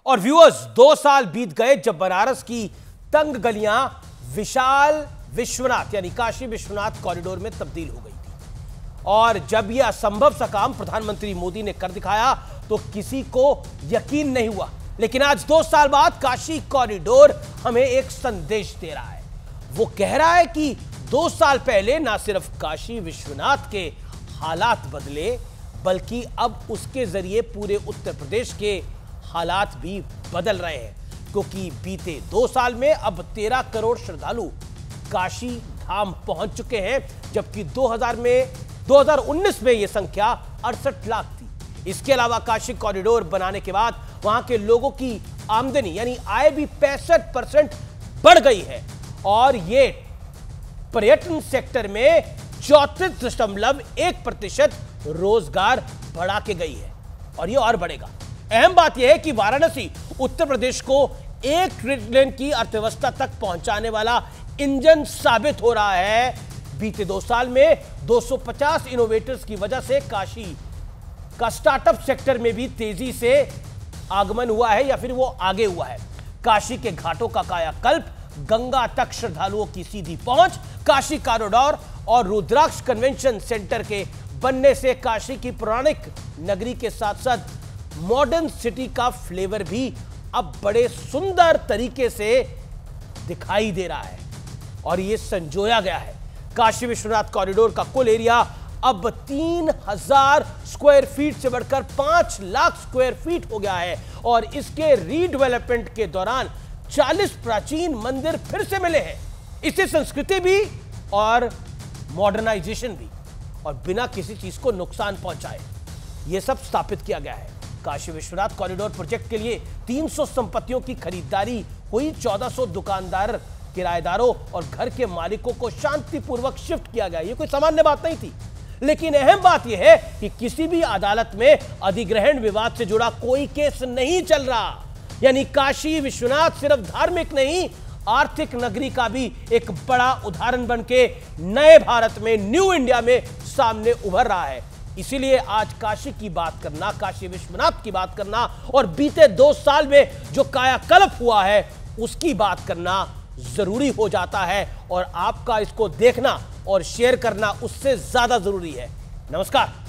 और व्यूअर्स, 2 साल बीत गए जब बनारस की तंग गलियां विशाल विश्वनाथ यानी काशी विश्वनाथ कॉरिडोर में तब्दील हो गई थी। और जब यह असंभव सा काम प्रधानमंत्री मोदी ने कर दिखाया तो किसी को यकीन नहीं हुआ। लेकिन आज 2 साल बाद काशी कॉरिडोर हमें एक संदेश दे रहा है। वो कह रहा है कि 2 साल पहले ना सिर्फ काशी विश्वनाथ के हालात बदले, बल्कि अब उसके जरिए पूरे उत्तर प्रदेश के हालात भी बदल रहे हैं। क्योंकि बीते 2 साल में अब 13 करोड़ श्रद्धालु काशी धाम पहुंच चुके हैं, जबकि 2019 में यह संख्या 68 लाख थी। इसके अलावा काशी कॉरिडोर बनाने के बाद वहां के लोगों की आमदनी यानी आय भी 65% बढ़ गई है और ये पर्यटन सेक्टर में 34.1% रोजगार बढ़ा के गई है और ये और बढ़ेगा। अहम बात यह है कि वाराणसी उत्तर प्रदेश को 1 ट्रिलियन की अर्थव्यवस्था तक पहुंचाने वाला इंजन साबित हो रहा है। बीते 2 साल में 250 इनोवेटर्स की वजह से काशी का स्टार्टअप सेक्टर में भी तेजी से आगमन हुआ है या फिर वो आगे हुआ है। काशी के घाटों का कायाकल्प, गंगा तक श्रद्धालुओं की सीधी पहुंच, काशी कॉरिडोर और रुद्राक्ष कन्वेंशन सेंटर के बनने से काशी की पौराणिक नगरी के साथ साथ मॉडर्न सिटी का फ्लेवर भी अब बड़े सुंदर तरीके से दिखाई दे रहा है और यह संजोया गया है। काशी विश्वनाथ कॉरिडोर का कुल एरिया अब 3000 स्क्वायर फीट से बढ़कर 5 लाख स्क्वायर फीट हो गया है और इसके रीडेवलपमेंट के दौरान 40 प्राचीन मंदिर फिर से मिले हैं। इससे संस्कृति भी और मॉडर्नाइजेशन भी और बिना किसी चीज को नुकसान पहुंचाए यह सब स्थापित किया गया है। काशी विश्वनाथ कॉरिडोर प्रोजेक्ट के लिए 300 संपत्तियों की खरीदारी हुई। 1400 दुकानदार, किराएदारों और घर के मालिकों को शांतिपूर्वक शिफ्ट किया गया। यह कोई सामान्य बात नहीं थी। लेकिन अहम बात यह है कि किसी भी अदालत में अधिग्रहण विवाद से जुड़ा कोई केस नहीं चल रहा। यानी काशी विश्वनाथ सिर्फ धार्मिक नहीं, आर्थिक नगरी का भी एक बड़ा उदाहरण बनके नए भारत में, न्यू इंडिया में सामने उभर रहा है। इसीलिए आज काशी की बात करना, काशी विश्वनाथ की बात करना और बीते 2 साल में जो कायाकल्प हुआ है उसकी बात करना जरूरी हो जाता है और आपका इसको देखना और शेयर करना उससे ज्यादा जरूरी है। नमस्कार।